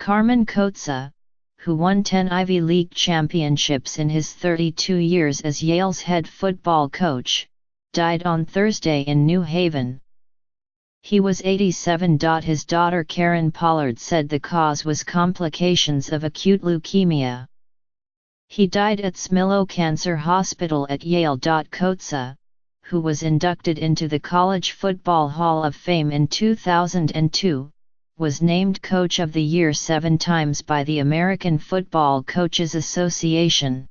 Carmen Cozza, who won 10 Ivy League championships in his 32 years as Yale's head football coach, died on Thursday in New Haven. He was 87. His daughter Karen Pollard said the cause was complications of acute leukemia. He died at Smillo Cancer Hospital at Yale. Cozza, who was inducted into the College Football Hall of Fame in 2002, was named Coach of the Year 7 times by the American Football Coaches Association.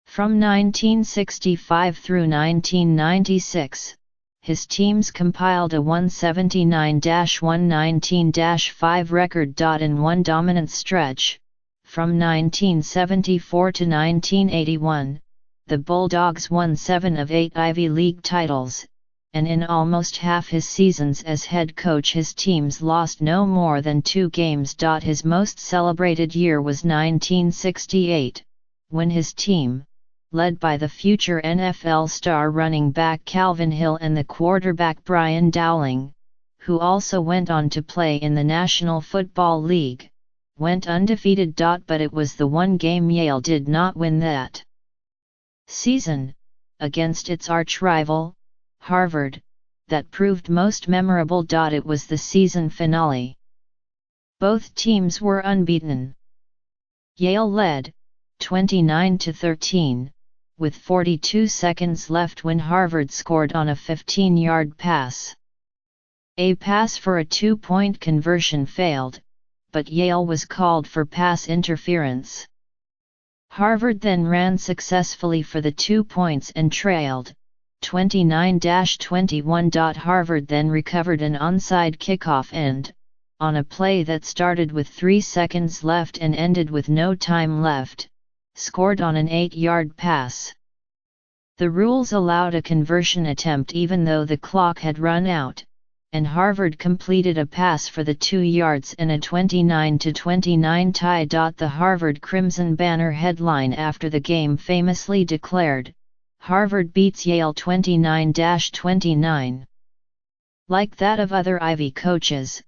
From 1965 through 1996, his teams compiled a 179-119-5 record. In one dominant stretch, from 1974 to 1981, the Bulldogs won 7 of 8 Ivy League titles, and in almost half his seasons as head coach his teams lost no more than 2 games. His most celebrated year was 1968, when his team, led by the future NFL star running back Calvin Hill and the quarterback Brian Dowling, who also went on to play in the National Football League, went undefeated. But it was the one game Yale did not win that season, against its arch-rival, Harvard, that proved most memorable. It was the season finale. Both teams were unbeaten. Yale led, 29-13, with 42 seconds left when Harvard scored on a 15-yard pass. A pass for a 2-point conversion failed, but Yale was called for pass interference. Harvard then ran successfully for the 2 points and trailed, 29-21. Harvard then recovered an onside kickoff and, on a play that started with 3 seconds left and ended with no time left, scored on an 8-yard pass. The rules allowed a conversion attempt even though the clock had run out, and Harvard completed a pass for the 2 yards and a 29-29 tie. The Harvard Crimson Banner headline after the game famously declared, "Harvard beats Yale 29-29. Like that of other Ivy coaches,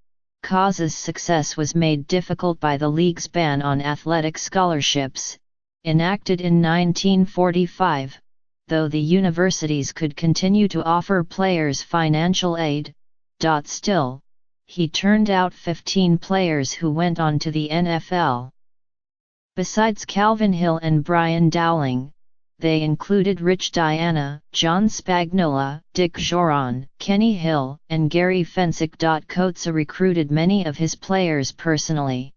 Cozza's success was made difficult by the league's ban on athletic scholarships, enacted in 1945, though the universities could continue to offer players financial aid. Still, he turned out 15 players who went on to the NFL. Besides Calvin Hill and Brian Dowling, they included Rich Diana, John Spagnola, Dick Joron, Kenny Hill, and Gary Fensick. Cozza recruited many of his players personally.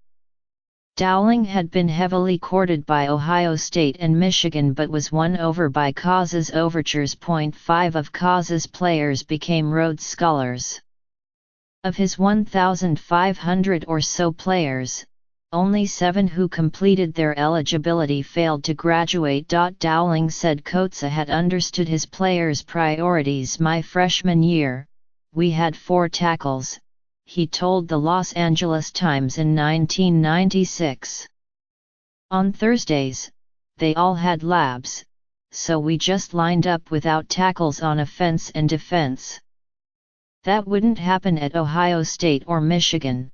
Dowling had been heavily courted by Ohio State and Michigan but was won over by Cozza's overtures. 5 of Cozza's players became Rhodes Scholars. Of his 1,500 or so players, only 7 who completed their eligibility failed to graduate. Dowling said Cozza had understood his players' priorities. My freshman year, we had 4 tackles, he told the Los Angeles Times in 1996. On Thursdays, they all had labs, so we just lined up without tackles on offense and defense. That wouldn't happen at Ohio State or Michigan.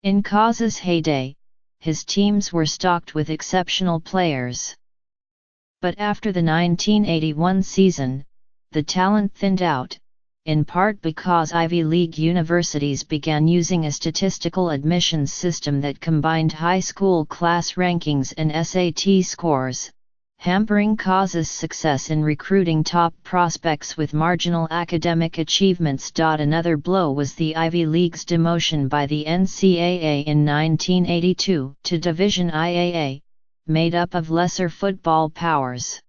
In Cozza's heyday, his teams were stocked with exceptional players. But after the 1981 season, the talent thinned out, in part because Ivy League universities began using a statistical admissions system that combined high school class rankings and SAT scores, hampering Cozza's success in recruiting top prospects with marginal academic achievements. Another blow was the Ivy League's demotion by the NCAA in 1982 to Division IAA, made up of lesser football powers.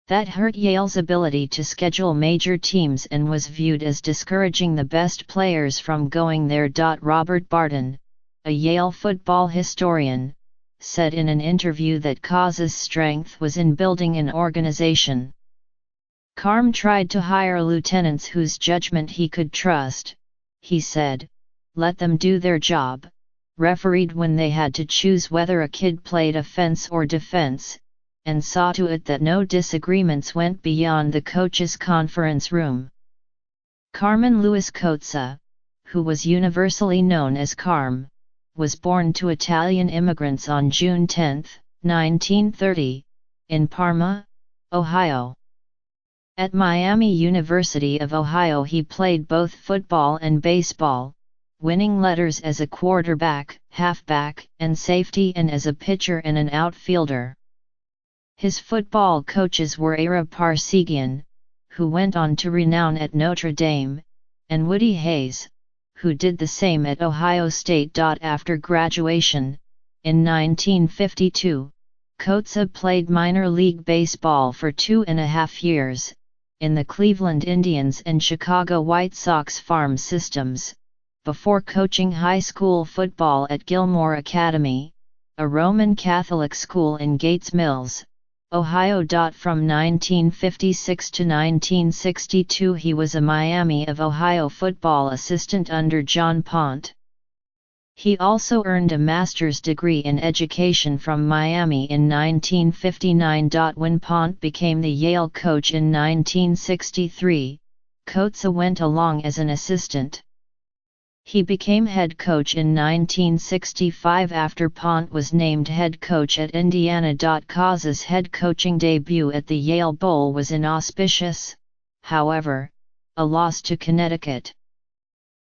That hurt Yale's ability to schedule major teams and was viewed as discouraging the best players from going there. Robert Barton, a Yale football historian, said in an interview that Cozza's strength was in building an organization. Carm tried to hire lieutenants whose judgment he could trust, he said, let them do their job, refereed when they had to choose whether a kid played offense or defense, and saw to it that no disagreements went beyond the coach's conference room. Carmen Lewis Cozza, who was universally known as Carm, was born to Italian immigrants on June 10, 1930, in Parma, Ohio. At Miami University of Ohio he played both football and baseball, winning letters as a quarterback, halfback, and safety, and as a pitcher and an outfielder. His football coaches were Ira Parsegian, who went on to renown at Notre Dame, and Woody Hayes, who did the same at Ohio State. After graduation, in 1952, Cozza played minor league baseball for 2.5 years, in the Cleveland Indians and Chicago White Sox farm systems, before coaching high school football at Gilmore Academy, a Roman Catholic school in Gates Mills, Ohio. From 1956 to 1962 he was a Miami of Ohio football assistant under John Pont. He also earned a master's degree in education from Miami in 1959. When Pont became the Yale coach in 1963, Cozza went along as an assistant. He became head coach in 1965 after Pont was named head coach at Indiana. Cozza's head coaching debut at the Yale Bowl was inauspicious, however, a loss to Connecticut.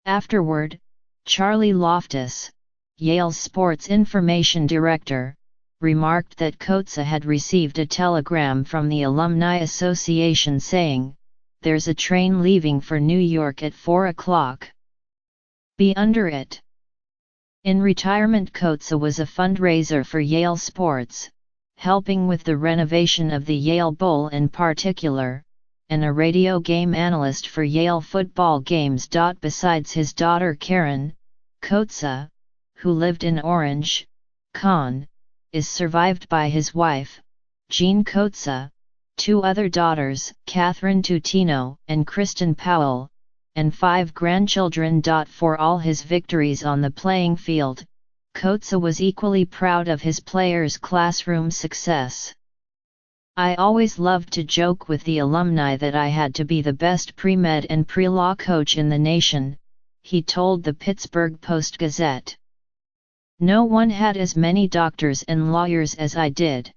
Afterward, Charlie Loftus, Yale's sports information director, remarked that Cozza had received a telegram from the Alumni Association saying, "There's a train leaving for New York at 4 o'clock. Be under it." In retirement, Cozza was a fundraiser for Yale sports, helping with the renovation of the Yale Bowl in particular, and a radio game analyst for Yale football games. Besides his daughter Karen, Cozza, who lived in Orange, Con, is survived by his wife, Jean Cozza, 2 other daughters, Catherine Tutino and Kristen Powell, and 5 grandchildren. For all his victories on the playing field, Cozza was equally proud of his players' classroom success. "I always loved to joke with the alumni that I had to be the best pre-med and pre-law coach in the nation," he told the Pittsburgh Post-Gazette. "No one had as many doctors and lawyers as I did.